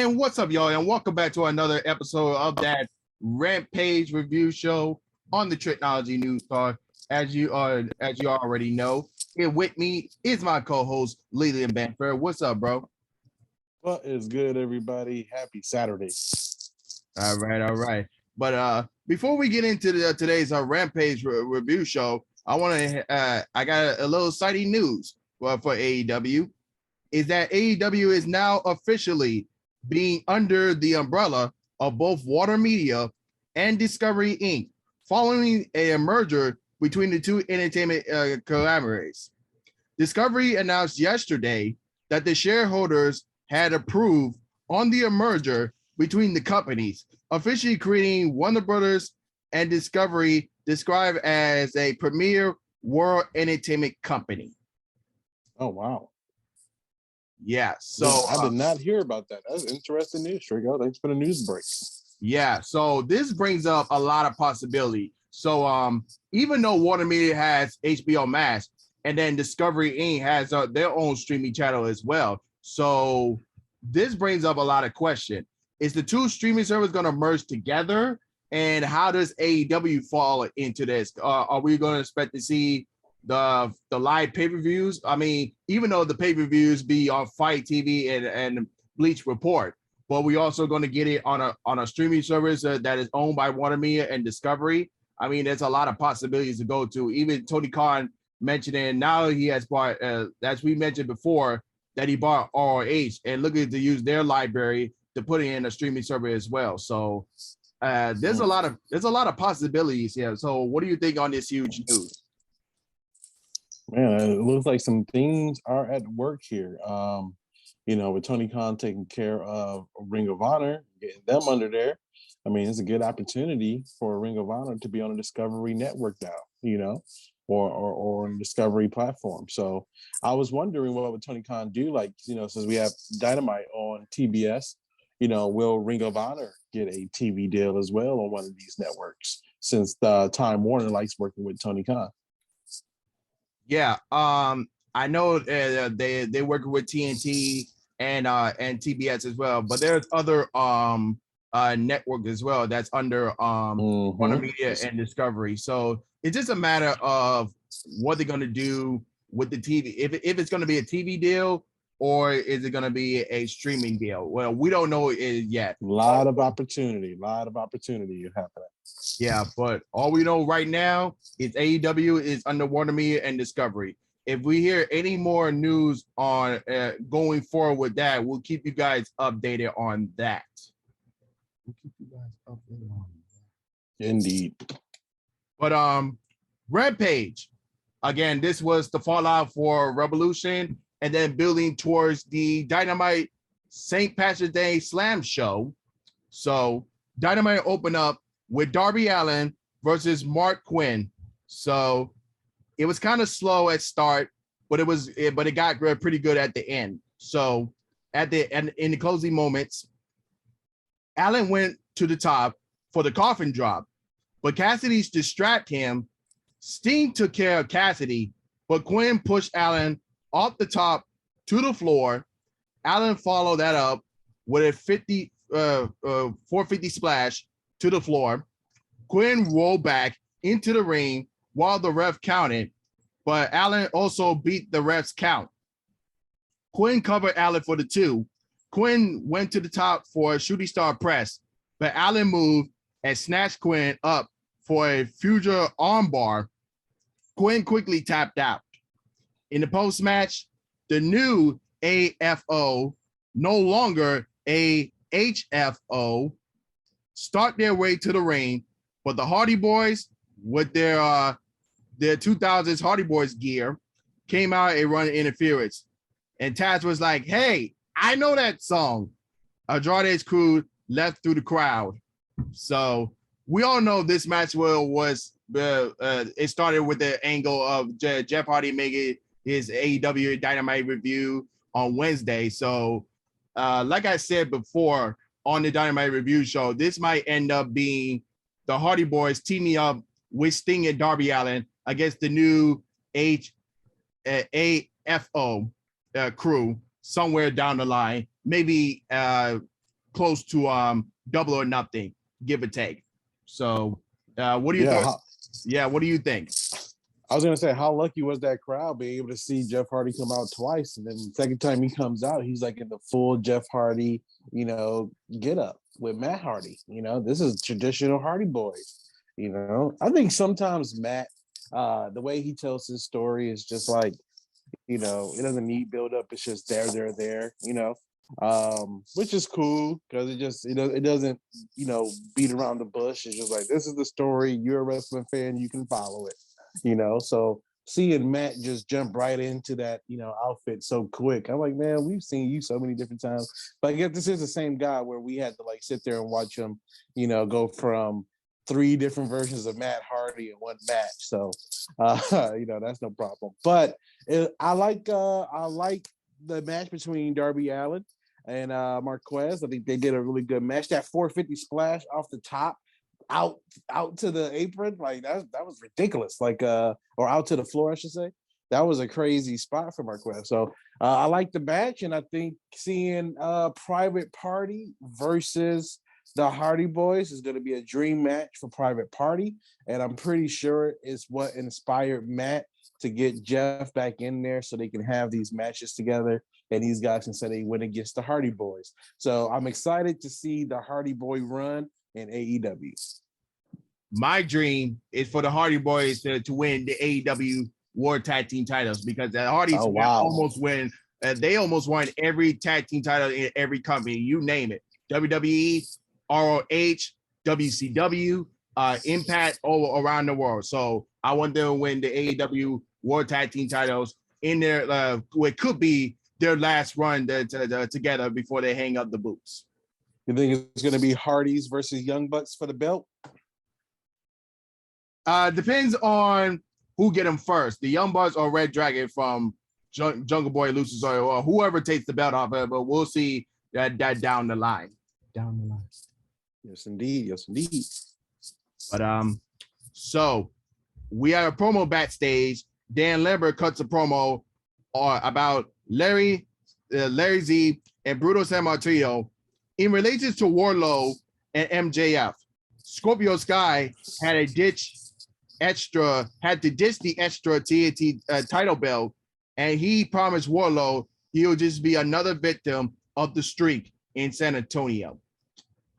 And what's up, y'all? And welcome back to another episode of that Rampage review show on the Tricology News Star. As you already know, here with me is my co-host Leland Benford. What's up, bro? What is good, everybody? Happy Saturday. All right. But before we get into today's Rampage review show, I got a little exciting news for AEW. Is that AEW is now officially being under the umbrella of both Warner Media and Discovery Inc., following a merger between the two entertainment conglomerates. Discovery announced yesterday that the shareholders had approved on the merger between the companies, officially creating Warner Brothers and Discovery, described as a premier world entertainment company. Oh, wow. Yeah, so I did not hear about that. That's interesting news, Trico. Thanks for the news break. Yeah, so this brings up a lot of possibility. So even though Warner Media has HBO Max, and then Discovery Inc. has their own streaming channel as well. So this brings up a lot of question. Is the two streaming services going to merge together? And how does AEW fall into this? Are we going to expect to see the live pay-per-views? I mean, even though the pay-per-views be on Fight TV and Bleach Report, but we also going to get it on a streaming service that is owned by Warner Media and Discovery. I mean, there's a lot of possibilities to go to. Even Tony Khan mentioning now he has bought, as we mentioned before, that he bought ROH and looking to use their library to put it in a streaming service as well. So there's a lot of possibilities here. So what do you think on this huge news? Man, it looks like some things are at work here. With Tony Khan taking care of Ring of Honor, getting them under there. I mean, it's a good opportunity for Ring of Honor to be on a Discovery network now, or on a Discovery platform. So I was wondering what would Tony Khan do, since we have Dynamite on TBS, will Ring of Honor get a TV deal as well on one of these networks, since Time Warner likes working with Tony Khan? Yeah, I know they're working with TNT and TBS as well, but there's other network as well that's under Warner Media and Discovery. So it's just a matter of what they're going to do with the TV. If it's going to be a TV deal or is it going to be a streaming deal? Well, we don't know it yet. A lot of opportunity happening. Yeah, but all we know right now is AEW is under Warner Media and Discovery. If we hear any more news on going forward with that, we'll keep you guys updated on that. Indeed. But Rampage, again, this was the fallout for Revolution and then building towards the Dynamite St. Patrick's Day Slam show. So Dynamite opened up with Darby Allin versus Mark Quinn. So it was kind of slow at start, but it got pretty good at the end. So in the closing moments, Allin went to the top for the coffin drop, but Cassidy's distract him. Sting took care of Cassidy, but Quinn pushed Allin off the top to the floor. Allin followed that up with a 450 splash to the floor. Quinn rolled back into the ring while the ref counted, but Allin also beat the ref's count. Quinn covered Allin for the 2. Quinn went to the top for a shooting star press, but Allin moved and snatched Quinn up for a future armbar. Quinn quickly tapped out. In the post-match, the new AFO, no longer AHFO, start their way to the ring, but the Hardy Boys, with their 2000s Hardy Boys gear, came out and run interference. And Taz was like, "Hey, I know that song." Andrade's crew left through the crowd. So we all know this match it started with the angle of Jeff Hardy making his AEW Dynamite review on Wednesday. So like I said before on the Dynamite review show, this might end up being the Hardy Boys teaming up with Sting and Darby Allin against the new AFO crew somewhere down the line. Maybe close to double or nothing, give or take. So what do you think? Yeah, what do you think? I was gonna say, how lucky was that crowd being able to see Jeff Hardy come out twice, and then the second time he comes out, he's like in the full Jeff Hardy, get up with Matt Hardy. This is traditional Hardy Boys. I think sometimes Matt, the way he tells his story is just like, it doesn't need build up. It's just there. Which is cool because it doesn't beat around the bush. It's just like, this is the story. You're a wrestling fan, you can follow it. So seeing Matt just jump right into that outfit so quick, I'm like, man, we've seen you so many different times. But I guess this is the same guy where we had to like sit there and watch him go from 3 different versions of Matt Hardy in one match. So that's no problem. But I like the match between Darby Allin and Marquez. I think they did a really good match. That 450 splash off the top out to the apron, like that was ridiculous. Like or out to the floor, I should say. That was a crazy spot for Marquez. So I like the match, and I think seeing Private Party versus the Hardy Boys is going to be a dream match for Private Party, and I'm pretty sure it's what inspired Matt to get Jeff back in there so they can have these matches together, and these guys can say they win against the Hardy Boys. So I'm excited to see the Hardy Boy run in AEW. My dream is for the Hardy Boys to win the AEW World Tag Team titles, because the Hardys almost win. They almost won every tag team title in every company, you name it. WWE, ROH, WCW, Impact, all around the world. So I want them to win the AEW World Tag Team titles in their what could be their last run together before they hang up the boots. You think it's going to be Hardys versus Young Bucks for the belt? Depends on who get them first. The Young Bucks or Red Dragon from Jungle Boy Luchasaurus, or whoever takes the belt off of it, but we'll see that down the line. Yes, indeed. But so we have a promo backstage. Dan Lambert cuts a promo about Larry Z and Bruto Sammartino in relation to Wardlow and MJF. Scorpio Sky had to ditch the extra TNT title belt, and he promised Wardlow he'll just be another victim of the streak in San Antonio.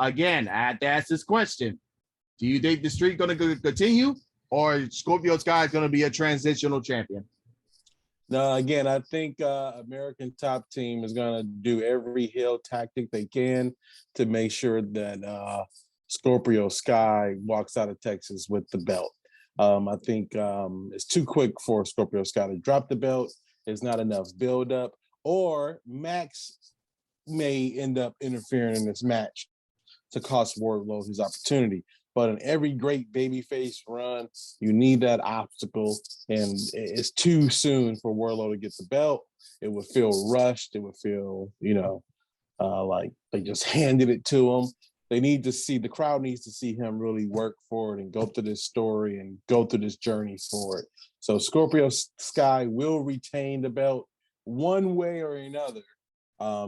Again, I had to ask this question. Do you think the streak going to continue, or Scorpio Sky is going to be a transitional champion? No, again, I think American Top Team is going to do every heel tactic they can to make sure that Scorpio Sky walks out of Texas with the belt. I think it's too quick for Scorpio Sky to drop the belt. There's not enough build-up, or Max may end up interfering in this match to cost Wardlow his opportunity. But in every great babyface run, you need that obstacle, and it's too soon for Wardlow to get the belt. It would feel rushed. It would feel, like they just handed it to him. The crowd needs to see him really work for it and go through this story and go through this journey for it. So Scorpio Sky will retain the belt one way or another.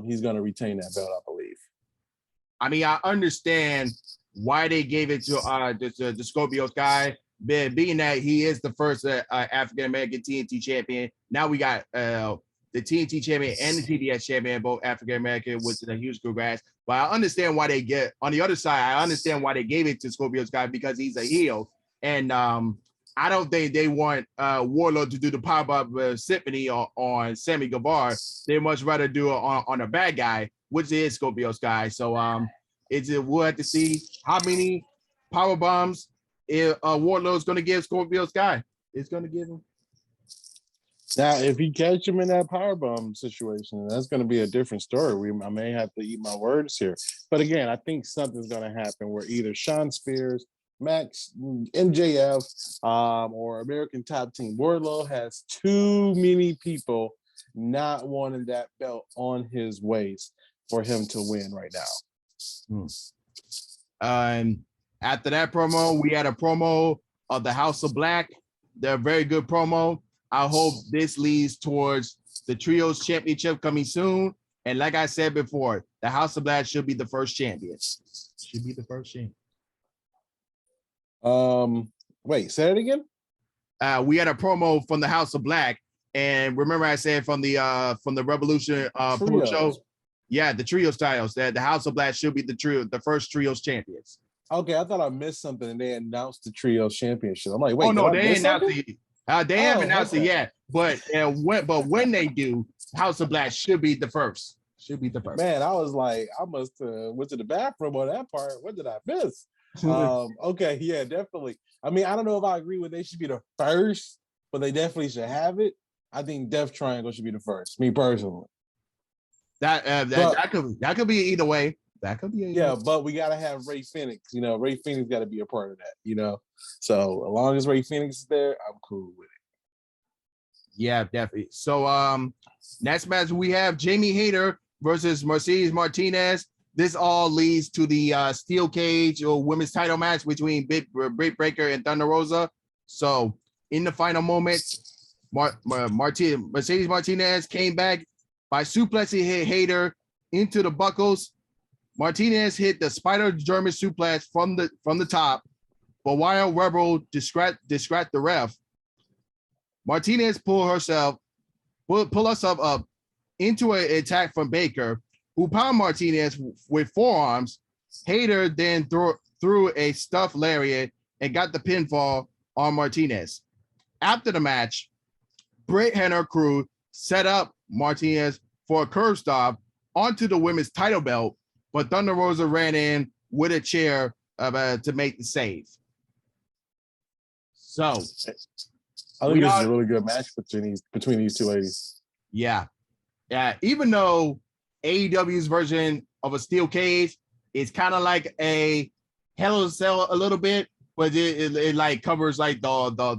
He's going to retain that belt, I believe. I mean, I understand why they gave it to the Scorpio Sky, being that he is the first African-American TNT champion. Now we got the TNT champion and the TBS champion, both African-American, which is a huge congrats. But I understand why on the other side, I understand why they gave it to Scorpio Sky, because he's a heel. And I don't think they want Wardlow to do the pop-up symphony on Sammy Guevara. They much rather do it on a bad guy, which is Scorpio Sky. So we'll have to see how many power bombs Wardlow is going to give Scorpio Sky. It's going to give him. Now, if you catch him in that powerbomb situation, that's going to be a different story. I may have to eat my words here. But again, I think something's going to happen where either Shawn Spears, Max, MJF, or American Top Team, Wardlow has too many people not wanting that belt on his waist for him to win right now. After that promo, we had a promo of the House of Black. They're a very good promo. I hope this leads towards the Trios Championship coming soon. And like I said before, the House of Black should be the first champion. Should be the first champion. Wait, say it again. We had a promo from the House of Black, and remember I said from the Revolution post show, yeah, the trios titles that the House of Black should be the first trios champions. Okay, I thought I missed something, and they announced the trios championship. I'm like, wait, oh no, they ain't announced it. They haven't announced it yet, but when they do, House of Black should be the first. Should be the first. Man, I was like, I must went to the bathroom on that part. What did I miss? Okay, yeah, definitely. I mean, I don't know if I agree with they should be the first, but they definitely should have it. I think Death Triangle should be the first. Me personally. That could be either way. That could be but we gotta have Ray Phoenix. You know, Ray Phoenix got to be a part of that. You know, so as long as Ray Phoenix is there, I'm cool with it. Yeah, definitely. So next match we have Jamie Hayter versus Mercedes Martinez. This all leads to the steel cage or women's title match between Britt Baker and Thunder Rosa. So in the final moments, Mercedes Martinez came back by suplexing Hayter into the buckles. Martinez hit the Spider German suplex from the top, but while Rebel distract the ref, Martinez pull herself up into an attack from Baker, who pounded Martinez with forearms. Hayter then threw a stuffed lariat and got the pinfall on Martinez. After the match, Britt and her crew set up Martinez for a curb stop onto the women's title belt, but Thunder Rosa ran in with a chair to make the save. So I think this is a really good match between these two ladies. Yeah. Even though AEW's version of a steel cage is kind of like a Hell in a Cell a little bit, but it like covers like the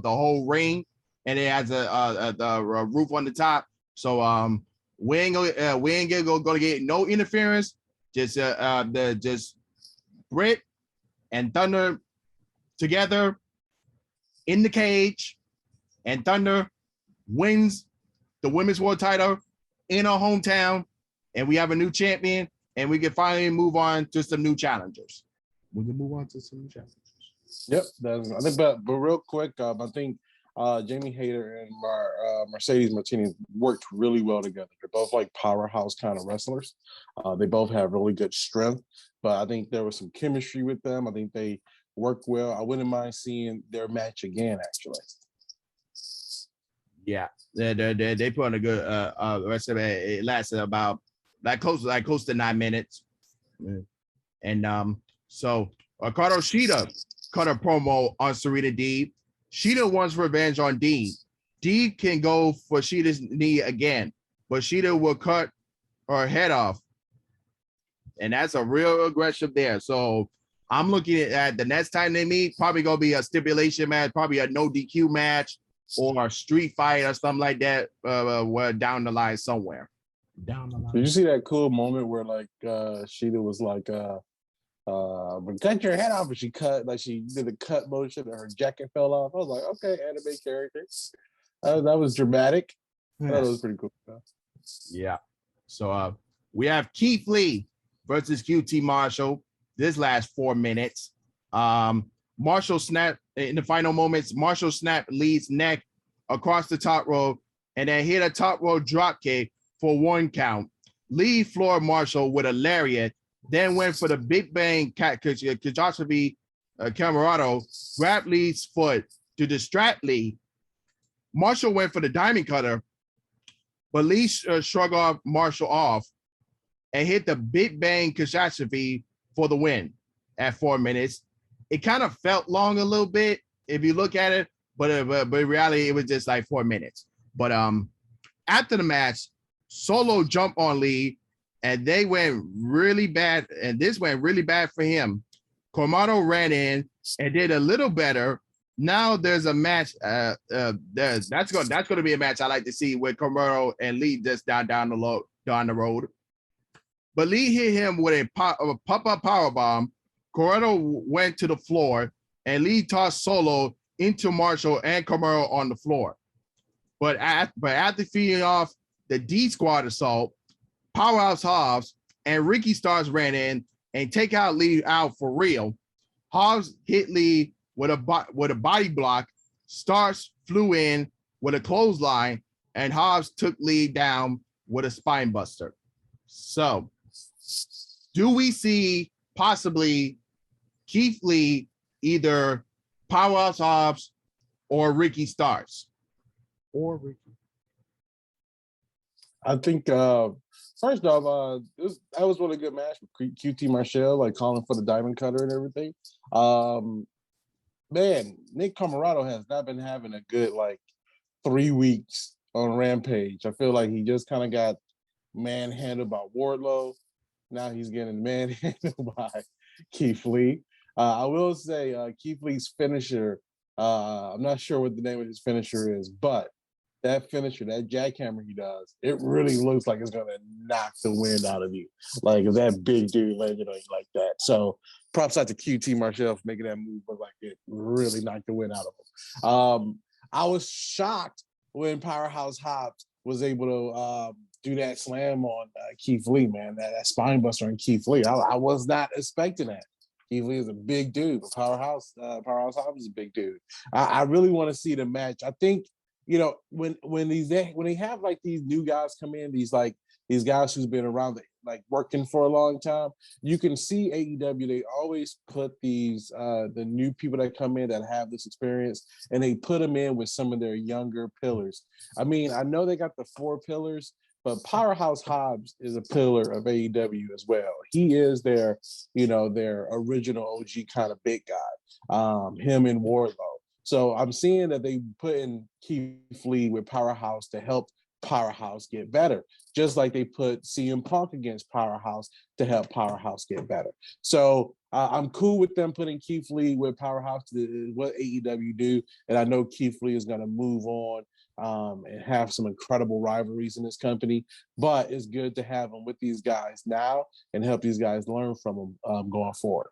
whole ring, and it has a roof on the top. So we ain't gonna get no interference. Just Britt and Thunder together in the cage, and Thunder wins the women's world title in our hometown, and we have a new champion, and we can finally move on to some new challengers. Yep, I think, but real quick, I think Jamie Hayter and Mercedes Martinez worked really well together. They're both like powerhouse kind of wrestlers. They both have really good strength, but I think there was some chemistry with them. I think they worked well. I wouldn't mind seeing their match again, actually. Yeah, they put on a good rest of it. It lasted about close to 9 minutes, and so Ricardo Shida cut a promo on Serena Deeb. Shida wants revenge on Deeb. Deeb can go for Shida's knee again, but Shida will cut her head off, and that's a real aggression there. So I'm looking at the next time they meet, probably gonna be a stipulation match, probably a no DQ match, or a street fight or something like that, down the line somewhere. Down the line. Did you see that cool moment where like Shida was like cut your head off, and she did the cut motion and her jacket fell off? I was like, okay, anime character. That was dramatic. Yeah. That was pretty cool. Yeah. So we have Keith Lee versus QT Marshall. This last 4 minutes. Marshall snapped in the final moments. Marshall snapped Lee's neck across the top rope and then hit a top rope drop kick for 1 count. Lee floored Marshall with a lariat, then went for the Big Bang catastrophe Camarado, grabbed Lee's foot to distract Lee. Marshall went for the diamond cutter, but Lee shrugged off Marshall off and hit the Big Bang catastrophe for the win at 4 minutes. It kind of felt long a little bit if you look at it, but in reality, it was just like 4 minutes. But after the match, Solo jumped on Lee, and they went really bad, and this went really bad for him. Cormado ran in and did a little better. Now there's a match. That's going to be a match I like to see with Cormado and Lee just down the road. But Lee hit him with a pop-up powerbomb. Corrado went to the floor, and Lee tossed Solo into Marshall and Camaro on the floor. But after feeding off the D Squad assault, Powerhouse Hobbs and Ricky Starks ran in and take out Lee out for real. Hobbs hit Lee with a body block. Starks flew in with a clothesline, and Hobbs took Lee down with a spine buster. So, do we see possibly Keith Lee either Powerhouse Hobbs or Ricky Starks? Or Ricky. I think first off, that was really good match with QT Marshall, like calling for the diamond cutter and everything. Man, Nick Comoroto has not been having a good 3 weeks on Rampage. I feel like he just kind of got manhandled by Wardlow. Now he's getting manhandled by Keith Lee. I will say Keith Lee's finisher, I'm not sure what the name of his finisher is, but that finisher, that jackhammer he does, it really looks like it's going to knock the wind out of you. Like, if that big dude landed on you like that. So props out to QT Marshall for making that move, but it really knocked the wind out of him. I was shocked when Powerhouse Hobbs was able to do that slam on Keith Lee, man, that spine buster on Keith Lee. I was not expecting that. Keith Lee is a big dude, but Powerhouse Hobbs is a big dude. I really want to see the match. I think, when they have these new guys come in, these guys who's been around working for a long time, you can see AEW, they always put these the new people that come in that have this experience, and they put them in with some of their younger pillars. I mean, I know they got the 4 pillars, but Powerhouse Hobbs is a pillar of AEW as well. He is their original OG kind of big guy, him and Wardlow. So I'm seeing that they put in Keith Lee with Powerhouse to help Powerhouse get better, just like they put CM Punk against Powerhouse to help Powerhouse get better. So I'm cool with them putting Keith Lee with Powerhouse to what AEW do, and I know Keith Lee is going to move on and have some incredible rivalries in this company, but it's good to have them with these guys now and help these guys learn from them going forward.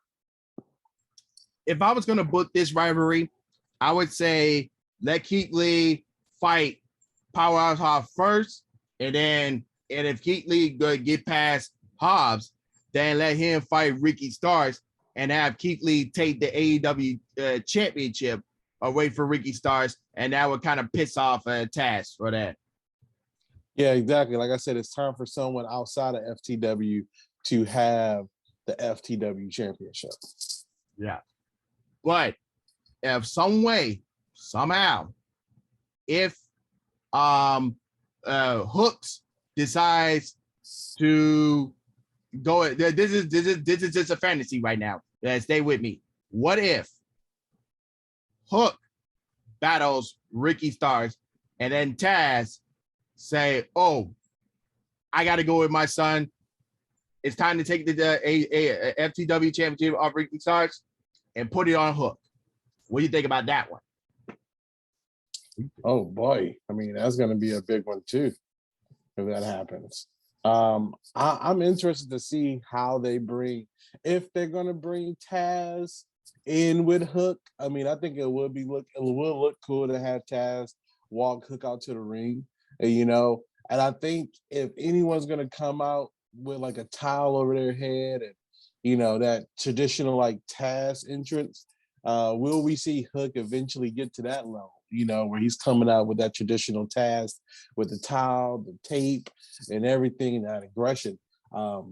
If I was going to book this rivalry, I would say let Keith Lee fight Powerhouse Hobbs first, and if Keith Lee get past Hobbs, then let him fight Ricky Starks and have Keith Lee take the AEW championship away from Ricky Starks, and that would kind of piss off Taz for that. Yeah, exactly. Like I said, it's time for someone outside of FTW to have the FTW championship. Yeah. But if somehow, if Hooks decides to go, this is just a fantasy right now. Stay with me. What if Hook battles Ricky Starks and then Taz say, "Oh, I got to go with my son. It's time to take the FTW championship off Ricky Starks and put it on Hook." What do you think about that one? Oh boy, I mean, that's going to be a big one too if that happens. I'm interested to see how they if they're going to bring Taz in with Hook. I mean, I think it will look cool to have Taz walk Hook out to the ring, and I think if anyone's going to come out with a towel over their head and that traditional Taz entrance, will we see Hook eventually get to that level? Where he's coming out with that traditional Taz with the towel, the tape, and everything, and that aggression. I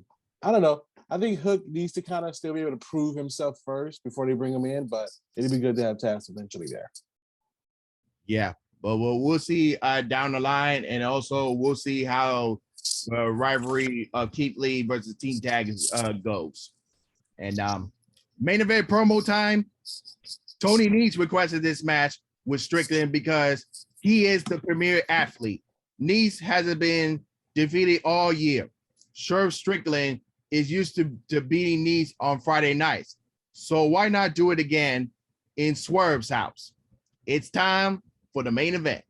don't know. I think Hook needs to kind of still be able to prove himself first before they bring him in, but it'd be good to have Taz eventually there. Yeah, but we'll see down the line, and also we'll see how the rivalry of Keith Lee versus Team Tag goes. And main event promo time. Tony Nese requested this match with Strickland because he is the premier athlete. Nese hasn't been defeated all year. Swerve Strickland is used to beating Nese on Friday nights. So why not do it again in Swerve's house? It's time for the main event.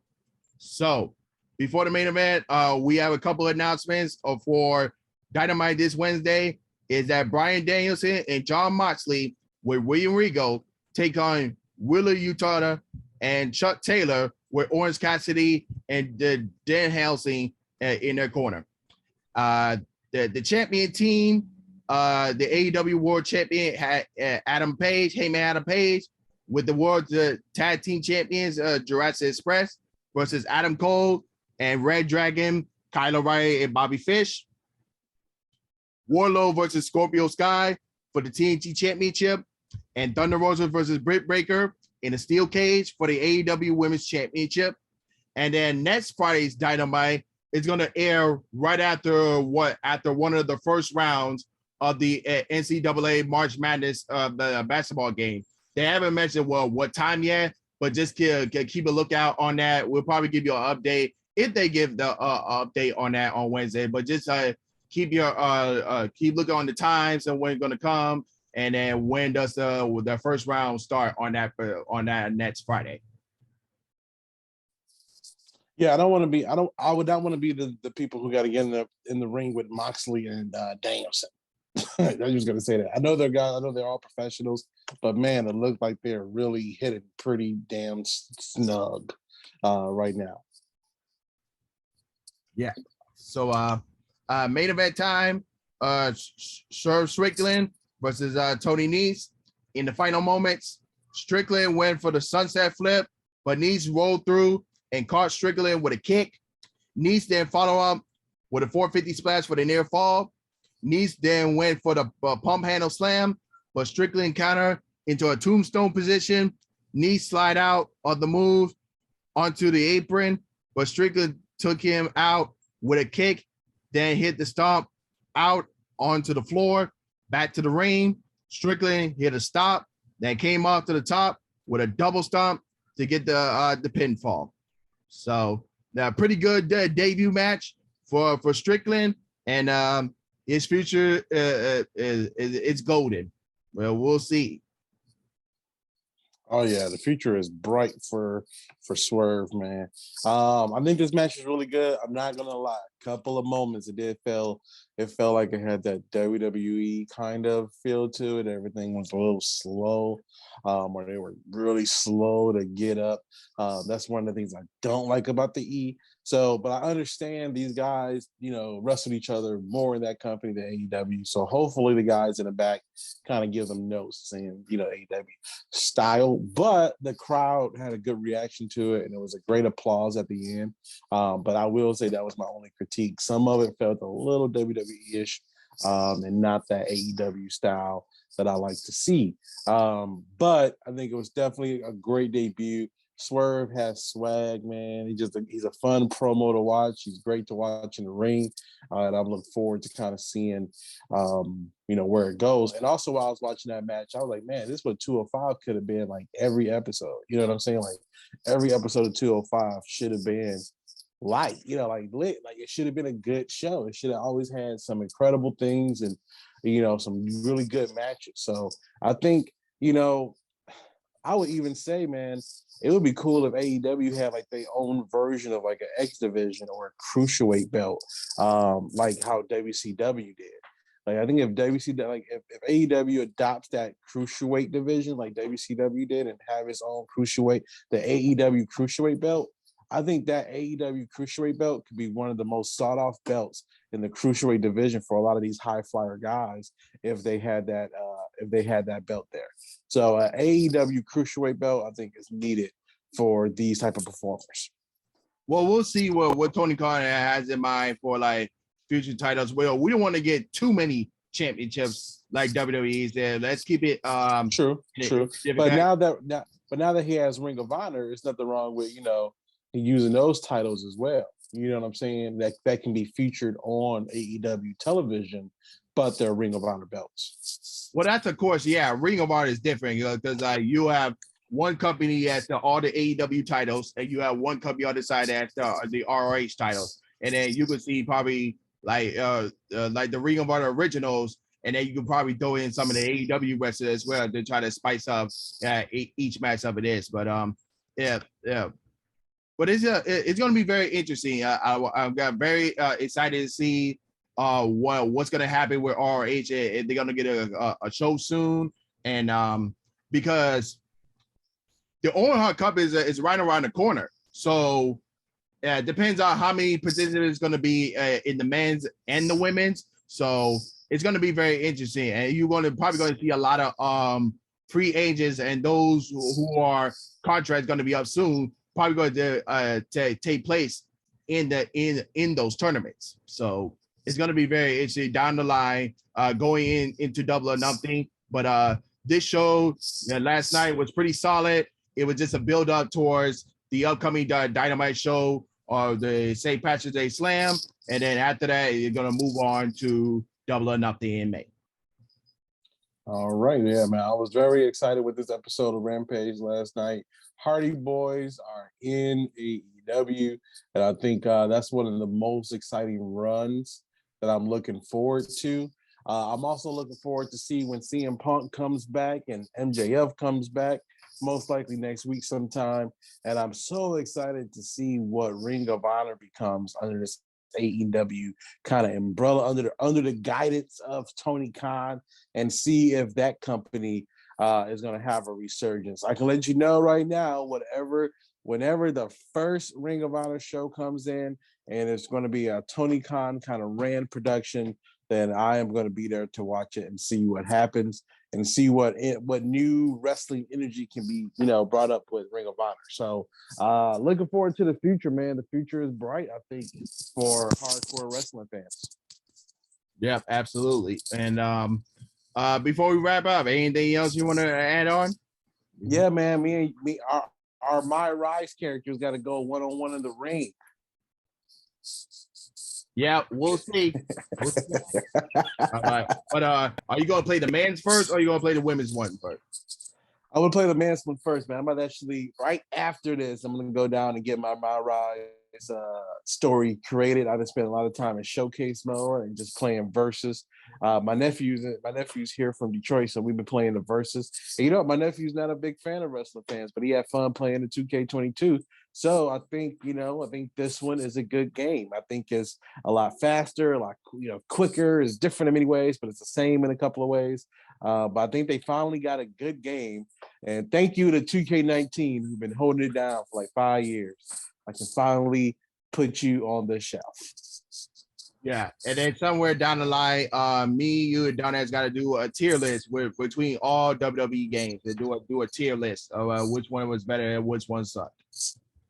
So before the main event, we have a couple of announcements for Dynamite this Wednesday. Is that Bryan Danielson and Jon Moxley with William Regal take on Wheeler Yuta and Chuck Taylor with Orange Cassidy and Dan Helsing in their corner. the champion team, the AEW World Champion had Adam Page, Heyman Adam Page, with the World Tag Team Champions, Jurassic Express versus Adam Cole and Red Dragon, Kyle O'Reilly and Bobby Fish. Wardlow versus Scorpio Sky for the TNT Championship, and Thunder Rosa versus Britt Baker in a steel cage for the AEW Women's Championship. And then next Friday's Dynamite is going to air right after one of the first rounds of the NCAA March Madness basketball game. They haven't mentioned what time yet, but just keep a lookout on that. We'll probably give you an update if they give the update on that on Wednesday. But just keep looking on the times and when it's going to come, and then when does the first round start on that next Friday. Yeah, I would not want to be the people who got to get in the ring with Moxley and Danielson. I was just gonna say that. I know they're guys. I know they're all professionals, but man, it looks like they're really hitting pretty damn snug right now. Yeah. So main event time. Swerve Strickland versus Tony Nese. In the final moments, Strickland went for the sunset flip, but Nese rolled through and caught Strickland with a kick. Nese then followed up with a 450 splash for the near fall. Nese then went for the pump handle slam, but Strickland countered into a tombstone position. Nese slide out of the move onto the apron, but Strickland took him out with a kick, then hit the stomp out onto the floor, back to the ring. Strickland hit a stop, then came off to the top with a double stomp to get the pinfall. So, pretty good debut match for Strickland, and his future is golden. Well, we'll see. Oh yeah, the future is bright for Swerve, man. I think this match is really good. I'm not gonna lie. A couple of moments it felt like it had that WWE kind of feel to it. Everything was a little slow, or they were really slow to get up. That's one of the things I don't like about the E. So, but I understand these guys, wrestled each other more in that company than AEW. So hopefully the guys in the back kind of give them notes saying, AEW style. But the crowd had a good reaction to it, and it was a great applause at the end. But I will say that was my only critique. Some of it felt a little WWE-ish, and not that AEW style that I like to see. But I think it was definitely a great debut. Swerve has swag, man. He's a fun promo to watch. He's great to watch in the ring, and I'm looking forward to kind of seeing, where it goes. And also, while I was watching that match, I was like, man, this is what 205 could have been like every episode. You know what I'm saying? Like every episode of 205 should have been light, like lit. Like it should have been a good show. It should have always had some incredible things and some really good matches. So I think I would even say, man, it would be cool if AEW had like their own version of like an X division or a cruiserweight belt, like how WCW did. Like I think if AEW adopts that cruiserweight division like WCW did and have its own cruiserweight, the AEW cruiserweight belt, I think that AEW cruiserweight belt could be one of the most sought off belts in the cruiserweight division for a lot of these high flyer guys if they had that belt there. So AEW cruiserweight belt I think is needed for these type of performers. Well, we'll see what Tony Khan has in mind for like future titles. Well, we don't want to get too many championships like WWE's there. Let's keep it true. But now that he has Ring of Honor, there's nothing wrong with using those titles as well. You know what I'm saying? That can be featured on AEW television, but they're Ring of Honor belts. Well, that's of course, yeah. Ring of Honor is different because you have one company at all the AEW titles, and you have one company on the side at the ROH titles, and then you could see probably like the Ring of Honor originals, and then you could probably throw in some of the AEW wrestlers as well to try to spice up each match of it is. But yeah. But it's going to be very interesting. I'm very excited to see what's going to happen with ROH. They're going to get a show soon, and because the Owen Hart Cup is right around the corner, so it depends on how many participants is going to be in the men's and the women's. So it's going to be very interesting, and you're probably going to see a lot of free agents and those who are contracts going to be up soon, probably going to take place in those tournaments. So it's going to be very interesting down the line, going into Double or Nothing. But this show last night was pretty solid. It was just a build up towards the upcoming Dynamite show or the St. Patrick's Day Slam, and then after that, you're going to move on to Double or Nothing in May. All right, yeah, man. I was very excited with this episode of Rampage last night. Hardy Boys are in AEW, and I think that's one of the most exciting runs that I'm looking forward to. I'm also looking forward to see when CM Punk comes back and MJF comes back, most likely next week sometime. And I'm so excited to see what Ring of Honor becomes under this AEW kind of umbrella, under the guidance of Tony Khan, and see if that company is going to have a resurgence. I can let you know right now, whenever the first Ring of Honor show comes in, and it's going to be a Tony Khan kind of ran production, then I am going to be there to watch it and see what happens and see what new wrestling energy can be, brought up with Ring of Honor. So looking forward to the future, man. The future is bright, I think, for hardcore wrestling fans. Yeah, absolutely. And before we wrap up, anything else you want to add on? Yeah, man. Our My Rise characters got to go one-on-one in the ring. Yeah, we'll see. All right. But are you going to play the men's first, or are you going to play the women's one first? I would play the men's one first, man. I'm about to actually, right after this, I'm going to go down and get my Rise story created. I just spent a lot of time in showcase mode and just playing versus. My nephew's here from Detroit, so we've been playing the versus. And my nephew's not a big fan of wrestling fans, but he had fun playing the 2K22. So I think this one is a good game. I think it's a lot faster, a lot quicker. It's different in many ways, but it's the same in a couple of ways. But I think they finally got a good game. And thank you to 2K19, who've been holding it down for like 5 years. I can finally put you on the shelf. Yeah, and then somewhere down the line, me, you, and Don has got to do a tier list between all WWE games. They do a tier list of which one was better and which one sucked.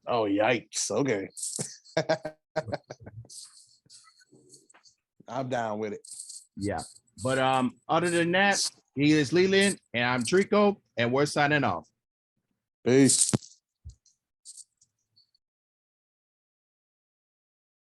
Oh, yikes. Okay. I'm down with it. Yeah. But other than that, he is Leland, and I'm Trico, and we're signing off. Peace.